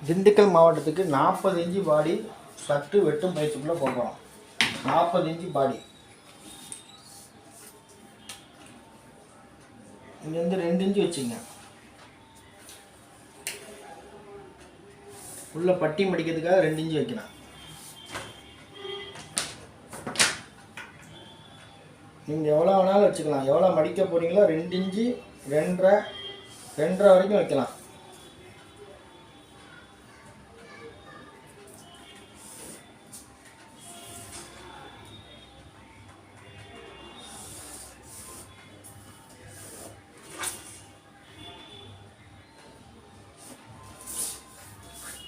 திண்டுக்கல் மாவட்டத்துக்கு 40 இன்ச்சு பாடி சட்டு வெட்டும் பயிற்சிக்குள்ளே போகிறோம். 40 இன்ச்சு பாடி இங்கேருந்து 2 இன்ச்சு வச்சுங்க. உள்ள பட்டி மடிக்கிறதுக்காக 2 இன்ச்சு வைக்கலாம். நீங்கள் எவ்வளோ வேணாலும் வச்சுக்கலாம். எவ்வளோ மடிக்க போகிறீங்களோ 2 இன்ச்சு 2.5 வரைக்கும் வைக்கலாம்.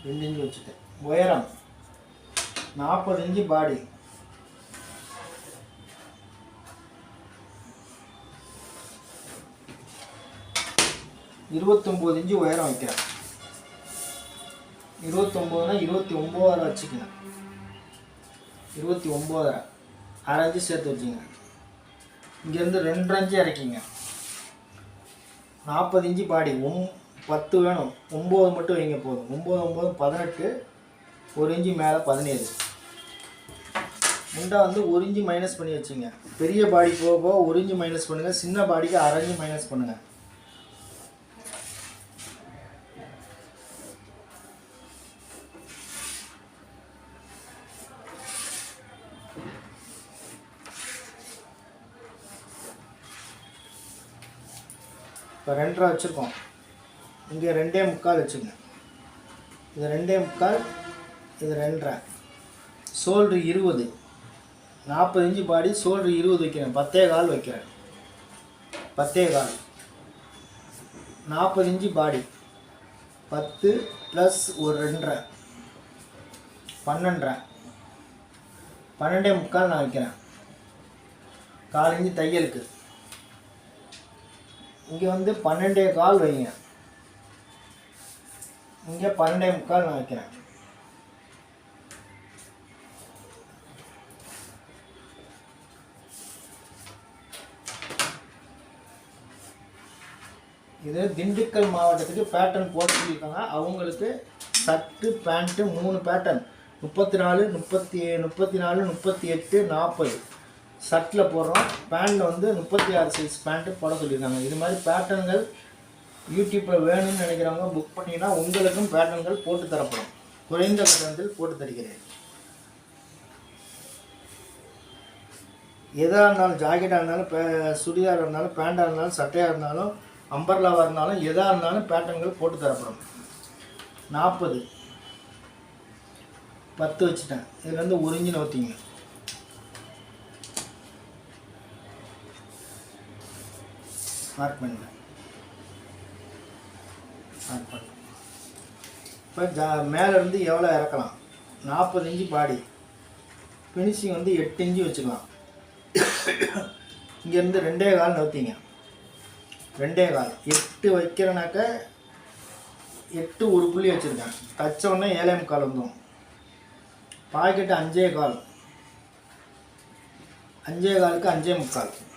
ரெண்டு இன்ச்சு வச்சுட்டேன். உயரம் 40 இன்ச்சு பாடி. இருபத்தொம்போது இன்ச்சு உயரம் வைக்கிறேன். 29னா 29.5 வச்சுக்கணும். 29.5 அரை இன்ச்சு சேர்த்து வச்சுங்க. இங்கேருந்து 2 இன்ச்சு இறக்கிங்க. 40 இன்ச்சு பாடி 10 வேணும். 9 மட்டும் வைங்க போதும். 9 18, 1 இன்ச்சு மேலே 17. முண்டா வந்து 1 இன்ச்சு மைனஸ் பண்ணி வச்சுங்க. பெரிய பாடி போக போக 1 இன்ச்சு மைனஸ் பண்ணுங்கள். சின்ன பாடிக்கு அரை இன்ச்சு மைனஸ் பண்ணுங்கள். இப்போ 2.5 வச்சுருக்கோம். இங்கே 2.25 வச்சுங்க. இது 2.25, இது 2.5. ஷோல்ட்ரு 20. 40 இன்ச்சு பாடி ஷோல்ட்ரு 20 வைக்கிறேன். 10.25 வைக்கிறேன். 10.25. 40 இன்ச்சு பாடி 10 ப்ளஸ் ஒரு 2.5 12.5. 12.25 நான் வைக்கிறேன். 4 இன்ச்சு தையலுக்கு. இங்கே வந்து 12.25 வைங்க. இங்கே 12.25 நான் வைக்கிறேன். இது திண்டுக்கல் மாவட்டத்துக்கு பேட்டர்ன் போட்டு சொல்லியிருக்காங்க. அவங்களுக்கு சட்டு பேண்ட்டு 3 பேட்டர்ன் 34, 34, 38, 40 ஷர்ட்டில் போடுறோம். பேண்ட் வந்து 36 சைஸ் பேண்ட்டு போட சொல்லியிருக்காங்க. இது மாதிரி பேட்டர்ன்கள் யூடியூப்பில் வேணும்னு நினைக்கிறவங்க புக் பண்ணிங்கன்னா உங்களுக்கும் பேட்டர்ன்கள் போட்டு தரப்படும். குறைந்த கட்டணத்தில் போட்டு தருகிறேன். எதாக இருந்தாலும், ஜாக்கெட்டாக இருந்தாலும், சுடிதாராக இருந்தாலும், பேண்டாக இருந்தாலும், சட்டையாக இருந்தாலும், அம்பர்லாவாக இருந்தாலும், எதாக இருந்தாலும் பேட்டர்ன்கள் போட்டு தரப்படும். 40 10 வச்சுட்டேன். இதுலேருந்து 1 இன்ச்சு நோத்திங்க. மார்க் பண்ணுங்க. இப்போ மேலேருந்து எவ்வளோ இறக்கலாம்? 40 இன்ச்சு பாடி. ஃபினிஷிங் வந்து 8 இன்ச்சு வச்சுக்கலாம். இங்கேருந்து 2.25 நோத்திங்க. 2.25 8 வைக்கிறனாக்க 8 ஒரு புள்ளி வச்சுருக்கேன். தச்சோடனே 7.25 வந்துடும். பாக்கெட்டு 5.25. 5.25க்கு 5.25.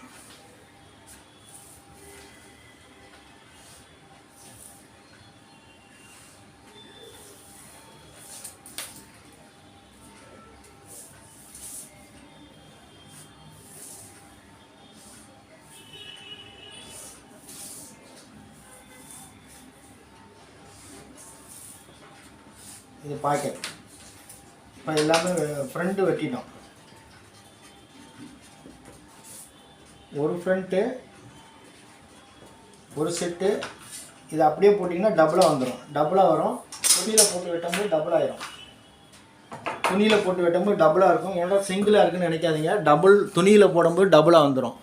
இது பாக்கெட். இப்போ எல்லாமே ஃப்ரண்ட்டு வெட்டிட்டோம். ஒரு ஃப்ரண்ட்டு ஒரு செட்டு. இது அப்படியே போட்டிங்கன்னா டபுளாக வந்துடும். டபுளாக வரும். துணியில் போட்டு வெட்டும்போது டபுள் ஆயிரும். துணியில் போட்டு வெட்டும்போது டபுளாக இருக்கும். ஏன்னா சிங்கிளாக இருக்குன்னு நினைக்காதீங்க. டபுள் துணியில் போடும்போது டபுளாக வந்துடும்.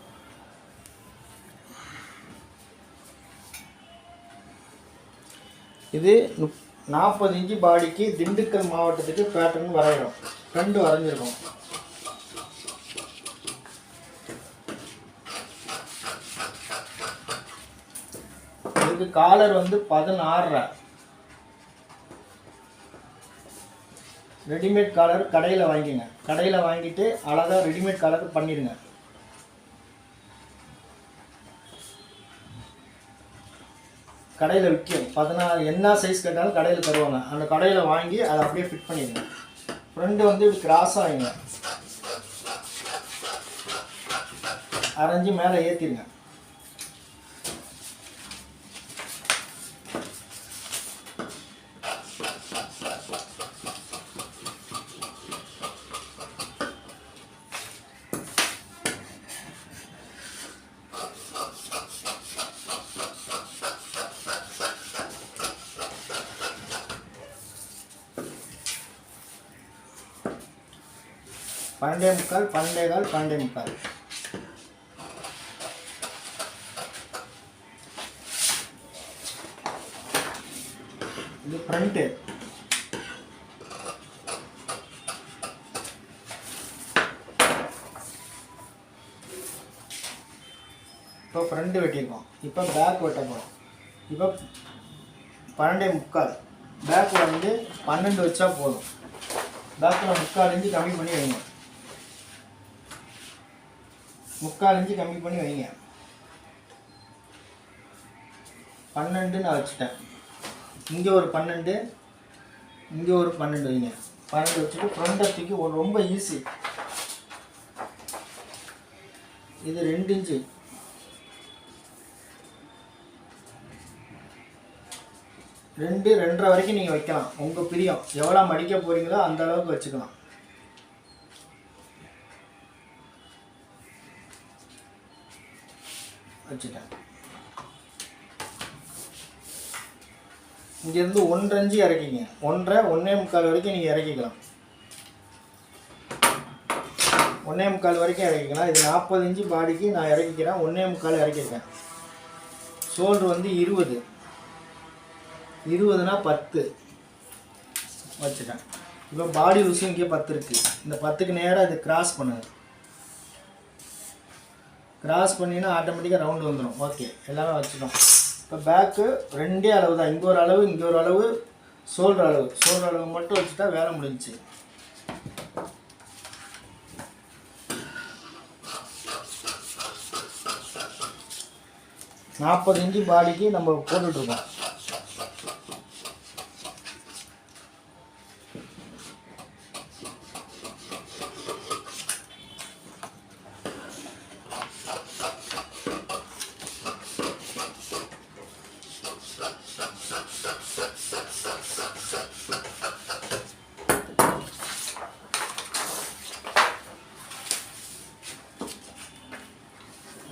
இது 40 இன்ச்சு பாடிக்கு திண்டுக்கல் மாவட்டத்துக்கு பேட்டர்ன் வரைகிறோம். ஃப்ரண்ட் வரைஞ்சிருக்கோம். இதுக்கு காலர் வந்து 16.5. ரெடிமேட் காலர் கடையில் வாங்கிக்கங்க. கடையில் வாங்கிட்டு அழகாக ரெடிமேட் காலர் பண்ணிடுங்க. கடையில் விற்கும் 16 என்ன சைஸ் கேட்டாலும் கடையில் தருவாங்க. அந்த கடையில் வாங்கி அதை அப்படியே ஃபிட் பண்ணிடுங்க. ஃப்ரெண்டு வந்து இப்படி கிராஸாக வைங்க, அரைஞ்சி மேலே ஏற்றிடுங்க. பன்னெண்டே முக்கால், 12.15. இது ஃப்ரண்ட்டு. இப்போ ஃப்ரண்ட்டு வெட்டியிருக்கோம். இப்போ பேக் வெட்ட போகிறோம். இப்போ 12.75. பேக்கில் வந்து 12 வச்சா போதும். பேக்கில் 3/4 இன்ச்சு கம்மி பண்ணி வைங்க. 3/4 இன்ச்சு கம்மி பண்ணி வைங்க. 12 நான் வச்சுட்டேன். இங்கே ஒரு 12, இங்கே ஒரு 12 வைங்க. 12 வச்சுட்டு ஃப்ரண்ட் தூக்கி ஒரு ரொம்ப ஈஸி. இது 2 இன்ச்சு. ரெண்டு 2.5 வரைக்கும் நீங்கள் வைக்கலாம். உங்கள் பிரியம் எவ்வளோ மடிக்க போகிறீங்களோ அந்த அளவுக்கு வச்சுக்கலாம். வச்சுட்டேன். இங்கேருந்து 1.5 இன்ச்சு இறக்கிங்க. 1.5 வரைக்கும் நீங்கள் இறக்கிக்கலாம். 1.25 வரைக்கும் இறக்கிக்கலாம். இது 40 இன்ச்சு பாடிக்கு நான் இறக்கிக்கிறேன். 1.25 இறக்கிருக்கேன். ஷோல்டர் வந்து 20னா 10 வச்சுட்டேன். இப்போ பாடி லூஸும் இங்கே 10 இருக்குது. இந்த 10க்கு நேராக இது கிராஸ் பண்ணுங்க. கிராஸ் பண்ணினா ஆட்டோமேட்டிக்காக ரவுண்டு வந்துடும். ஓகே, எல்லாமே வச்சுட்டோம். இப்போ பேக்கு 2 அளவு தான். இங்கே ஒரு அளவு, இங்கே ஒரு அளவு, ஷோல்டர் அளவு மட்டும் வச்சுட்டா வேலை முடிஞ்சிச்சு. நாற்பது இன்ச்சு பாடிக்கு நம்ம போட்டுட்ருக்கோம்.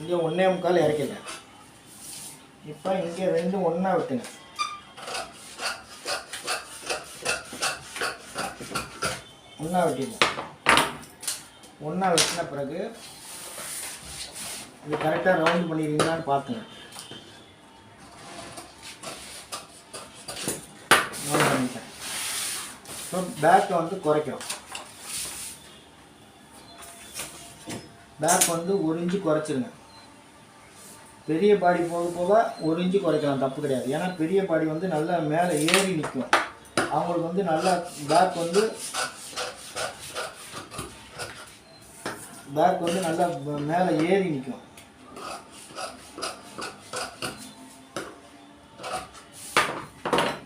இங்கே 1.25 இறக்கிட்டேன். இப்போ இங்கே 2 ஒன்றா விட்டுங்க. ஒன்றா வெட்டிடுங்க. ஒன்றா வெட்டின பிறகு இது கரெக்டாக ரவுண்ட் பண்ணிடுறீங்களான்னு பார்த்துங்க. ரவுண்ட் பண்ணிட்டேன். இப்போ பேக்கை வந்து குறைக்கிறோம். பேக் வந்து 1 இன்ச்சு குறைச்சிருங்க. பெரிய பாடி போக போக 1 இன்ச்சு குறைக்கலாம், தப்பு கிடையாது. ஏன்னா பெரிய பாடி வந்து நல்லா மேலே ஏறி நிற்கும். அவங்களுக்கு வந்து நல்லா பேக் வந்து நல்லா மேலே ஏறி நிற்கும்.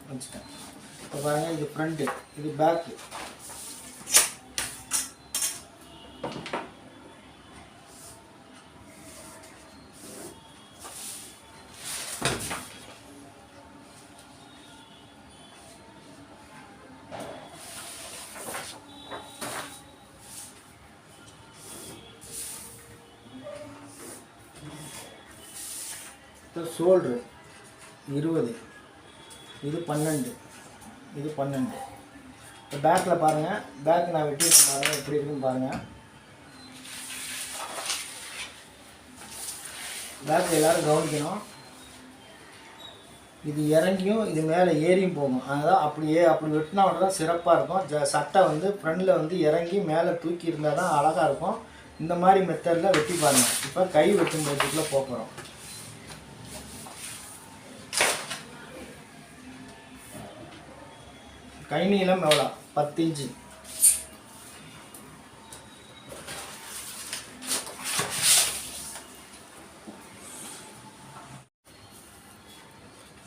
வச்சுட்டேன். இப்போ பாருங்கள், இது ஃப்ரண்ட்டு, இது பேக்கு. இப்போ ஷோல்ட்ரு 20, இது 12, இது 12. இப்போ பேக்கில் பாருங்கள். பேக் நான் வெட்டி பாருங்கள் எப்படி இருக்குன்னு பாருங்கள். பேக்கில் எல்லோரும் கவனிக்கணும். இது இறங்கியும் இது மேலே ஏறியும் போகும். அதனால் அப்படி வெட்டினா தான் சிறப்பாக இருக்கும். சட்டை வந்து ஃப்ரண்டில் வந்து இறங்கி மேலே தூக்கி இருந்தால் தான் அழகாக இருக்கும். இந்த மாதிரி மெத்தடில் வெட்டி பாருங்கள். இப்போ கை வெட்டும் போகிறதுக்குள்ளே போகிறோம். கை நீளம் எவ்வளோ? 10 இன்ச்சு.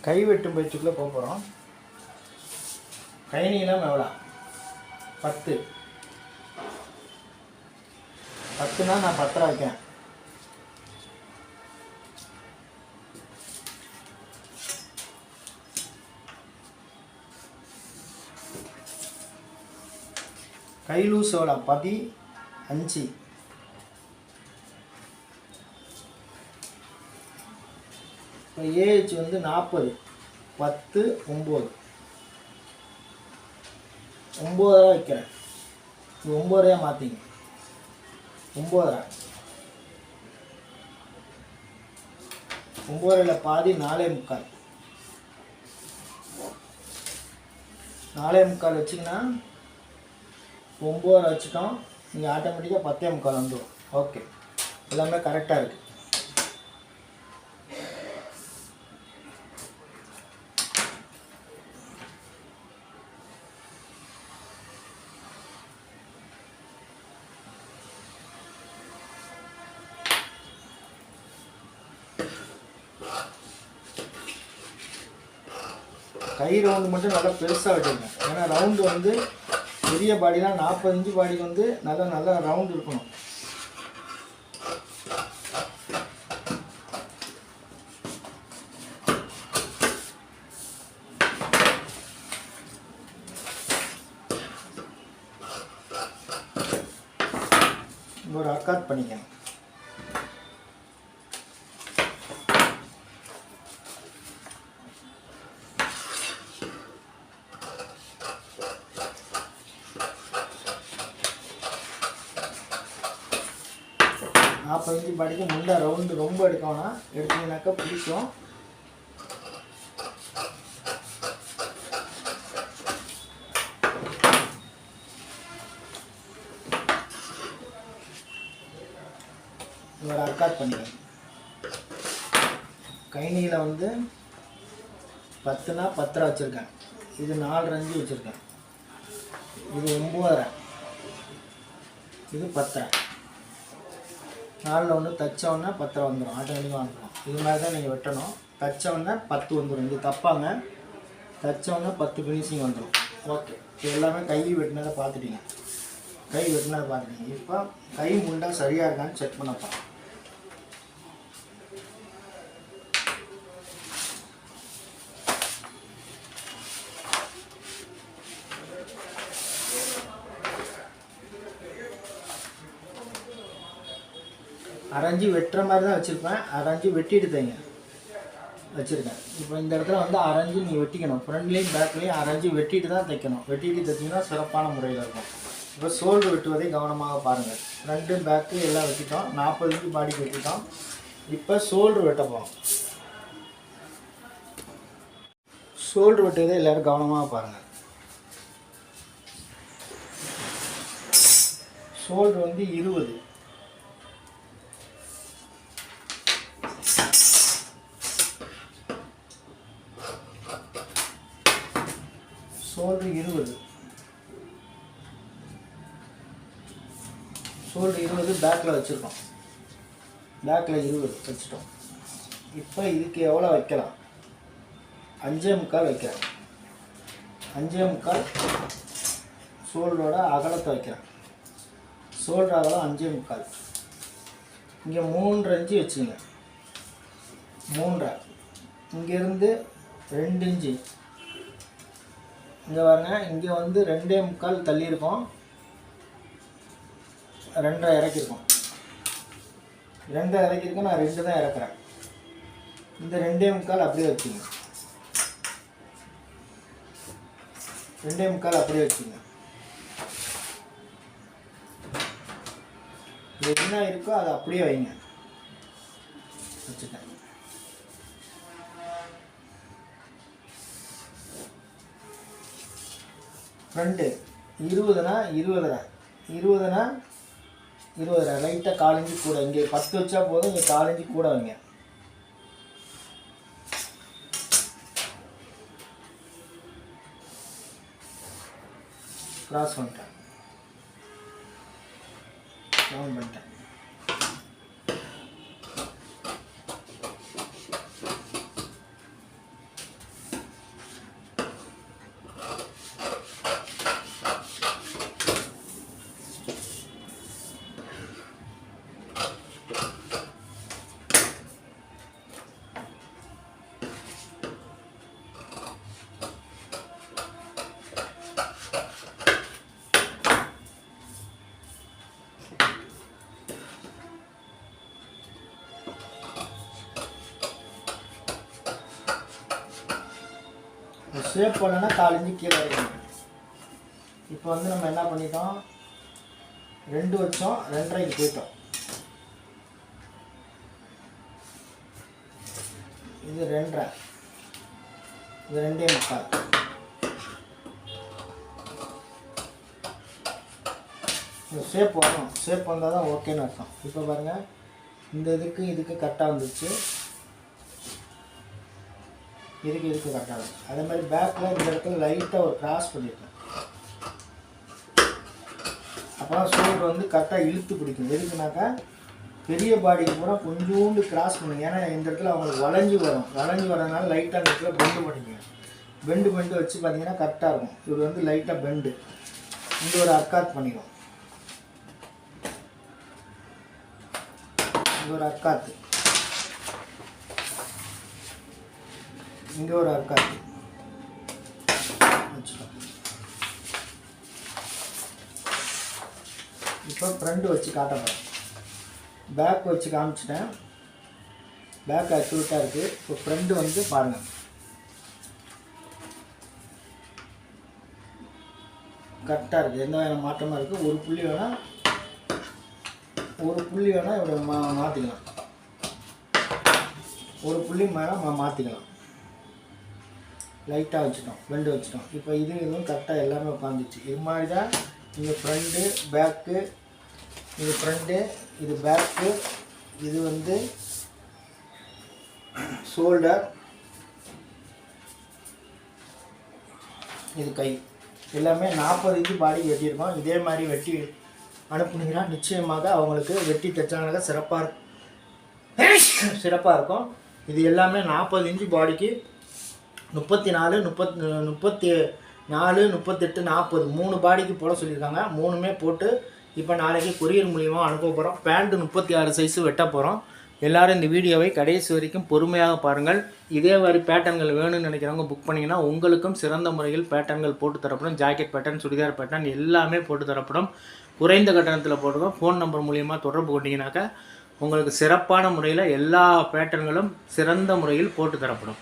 கை வெட்டும் பயிற்சிக்குள்ளே போக போகிறோம். கை நீளம் எவ்வளோ? 10. 10னா நான் 10 வைக்கிறேன். கை லூஸ் எவ்வளோ? 15. இப்போ ஏஹெச் வந்து 40. 10, 9. 9 வைக்கிறேன். இது 9 மாற்றிங்க. 9. 9 பாதி 4.25. 4.25 வச்சிங்கன்னா 9 வச்சுட்டோம். நீங்கள் ஆட்டோமேட்டிக்காக 10.25 வந்துடும். ஓகே, எல்லாமே கரெக்டாக இருக்குது. கை ரவுண்டு மட்டும் நல்லா பெருசாக வச்சுருங்க. ஏன்னா ரவுண்டு வந்து பெரிய பாடிலாம் 40 இன்ச்சு பாடிக்கு வந்து நல்லா ரவுண்டு இருக்கணும். ஒரு அக்காத் பண்ணிக்கணும். இன்ச்சு பாடிக்கு முன்னே ரவுண்டு ரொம்ப எடுக்கணும்னா எடுத்தீங்கன்னாக்கா பிடிக்கும். ஒரு அக்காத் பண்ணிக்கணும். கை நீளம் வந்து 10னா 10 வச்சுருக்கேன். இது 4 இன்ச்சு வச்சுருக்கேன். இது 9. இது 10. 4ல் ஒன்று தச்சோன்னா 10 வந்துடும். ஆட்டோமேட்டிக்காக வந்துடும். இது மாதிரி தான் நீங்கள் வெட்டணும். தச்சோன்னா 10 வந்துடும். இது தப்பாங்க. தச்சோன்னா 10 ஃபினிஷிங் வந்துடும். ஓகே, இது எல்லாமே கை வெட்டினதை பார்த்துட்டீங்க. இப்போ கை முண்டா சரியாக இருக்கான்னு செக் பண்ணப்பா. அரைஞ்சி வெட்டுற மாதிரி தான் வச்சுருப்பேன். அரைஞ்சி வெட்டிட்டு தைங்க வச்சுருக்கேன். இப்போ இந்த இடத்துல வந்து அரைஞ்சி நீங்கள் வெட்டிக்கணும். ஃப்ரண்ட்லேயும் பேக்லேயும் அரைஞ்சி வெட்டிட்டு தான் தைக்கணும். வெட்டிட்டு தைச்சிங்கன்னா சிறப்பான முறையில் இருக்கும். இப்போ ஷோல்டர் வெட்டுவதை கவனமாக பாருங்கள். ஃப்ரண்ட்டு பேக்கு எல்லாம் வெட்டிட்டோம். 40 இன்ச்சு பாடிக்கு வெட்டிட்டோம். இப்போ ஷோல்டர் வெட்ட போகிறோம். ஷோல்டர் வெட்டுவதை எல்லோரும் கவனமாக பாருங்கள். ஷோல்டர் வந்து 20. ஷோல்டர் 20. ஷோல்டர் 20 பேக்கில் வச்சுருக்கோம். பேக்கில் 20 வச்சுட்டோம். இப்போ இதுக்கு எவ்வளோ வைக்கலாம்? 5.25 வைக்கிறேன். 5.25 ஷோல்டரோட அகலத்தை வைக்கிறேன். ஷோல்டர் அகலம் 5.25. இங்கே 3 இன்ச்சு வச்சுங்க. 3. இங்கேருந்து 2 இன்ச்சு. இங்கே பாருங்க, இங்கே வந்து 2.25 தள்ளியிருக்கோம். 2 இறக்கியிருக்கோம். 2 இறக்கியிருக்கோம். நான் 2 தான் இறக்குறேன். இந்த 2.25 அப்படியே வச்சுங்க. 2.25 அப்படியே வச்சுங்க. என்ன இருக்கோ அதை அப்படியே வைங்க. வச்சுட்டேன். ஃப்ரண்ட்டு 20னா 20. 20னா 20. லைட்டாக 4 இன்ச்சு கூட. இங்கே 10 வச்சா போதும். இங்கே 4 இன்ச்சு கூட வைங்க. கிராஸ் பண்ணிட்டேன். ரவுண்ட் பண்ணிட்டேன். ஷேப் பண்ணனா 4 இன்ச்சு கீழே இறக்கணும். இப்போ வந்து நம்ம என்ன பண்ணிட்டோம், 2 வச்சோம், 2.5க்கு போயிட்டோம். இது 2.5, இது 2.25. இந்த ஷேப் வரும், ஷேப் வந்தால் தான் ஓகேன்னு அர்த்தம். இப்போ பாருங்கள், இந்த இதுக்கு கரெக்டாக வந்துச்சு, இதுக்கு கரெக்டாக இருக்கும். அதே மாதிரி பேக்கில் இந்த இடத்துல லைட்டாக ஒரு கிராஸ் பண்ணியிருக்கேன். அப்போதான் ஷோல்டர் வந்து கரெக்டாக இழுத்து பிடிக்கும். எதுக்குனாக்கா பெரிய பாடிக்கு பூரா கொஞ்சோண்டு கிராஸ் பண்ணுங்க. ஏன்னா இந்த இடத்துல அவங்களுக்கு வளைஞ்சி வரதுனால லைட்டாக அந்த இடத்துல பெண்டு பண்ணிக்கங்க. பெண்டு வச்சு பார்த்தீங்கன்னா கரெக்டாக இருக்கும். இது வந்து லைட்டாக பெண்டு, இங்கே ஒரு அர்க்காத் பண்ணிடும், இங்கே ஒரு அர்க்காத்து, இங்கே ஒரு அர்க்காத்து வச்சுட்டோம். இப்போ ஃப்ரண்ட் வச்சு காட்ட போகிறேன். பேக் வச்சு காமிச்சிட்டேன், பேக் அக்யூரேட்டாக இருக்குது. இப்போ ஃப்ரண்ட் வந்து பாருங்கள், கரெக்டாக இருக்குது, எந்த வகையான மாற்றமாக இருக்குது. ஒரு புள்ளி வேணால் இப்படி மாற்றிக்கலாம், ஒரு புள்ளி மேலே மாற்றிக்கலாம். லைட்டாக வச்சுட்டோம், ஃப்ரண்ட் வச்சுட்டோம். இப்போ இதுவும் கரெக்டாக எல்லாமே உட்காந்துச்சு. இது மாதிரி தான் இங்கே ஃப்ரண்ட்டு பேக்கு, இது ஃப்ரண்ட்டு, இது பேக்கு, இது வந்து ஷோல்டர், இது கை, எல்லாமே 40 இன்ச்சு பாடி வெட்டியிருக்கோம். இதே மாதிரி வெட்டி அனுப்புனீங்கன்னா நிச்சயமாக அவங்களுக்கு வெட்டி தைச்சாங்க சிறப்பாக இருக்கும். இது எல்லாமே 40 இன்ச்சு பாடிக்கு 34, 34, 38, 40 3 பாடிக்கு போட சொல்லியிருக்காங்க. 3மே போட்டு இப்போ நாளைக்கு கொரியர் மூலியமாக அனுப்ப போகிறோம். பேண்ட்டு 36 சைஸு வெட்ட போகிறோம். எல்லோரும் இந்த வீடியோவை கடைசி வரைக்கும் பொறுமையாக பாருங்கள். இதே மாதிரி பேட்டர்ன்கள் வேணும்னு நினைக்கிறவங்க புக் பண்ணிங்கன்னா உங்களுக்கும் சிறந்த முறையில் பேட்டர்ன்கள் போட்டு தரப்படும். ஜாக்கெட் பேட்டர்ன், சுடிதார் பேட்டர்ன் எல்லாமே போட்டு தரப்படும். குறைந்த கட்டணத்தில் போட்டுருக்கோம். ஃபோன் நம்பர் மூலியமாக தொடர்பு கொண்டீங்கன்னாக்கா உங்களுக்கு சிறப்பான முறையில் எல்லா பேட்டர்ன்களும் சிறந்த முறையில் போட்டு தரப்படும்.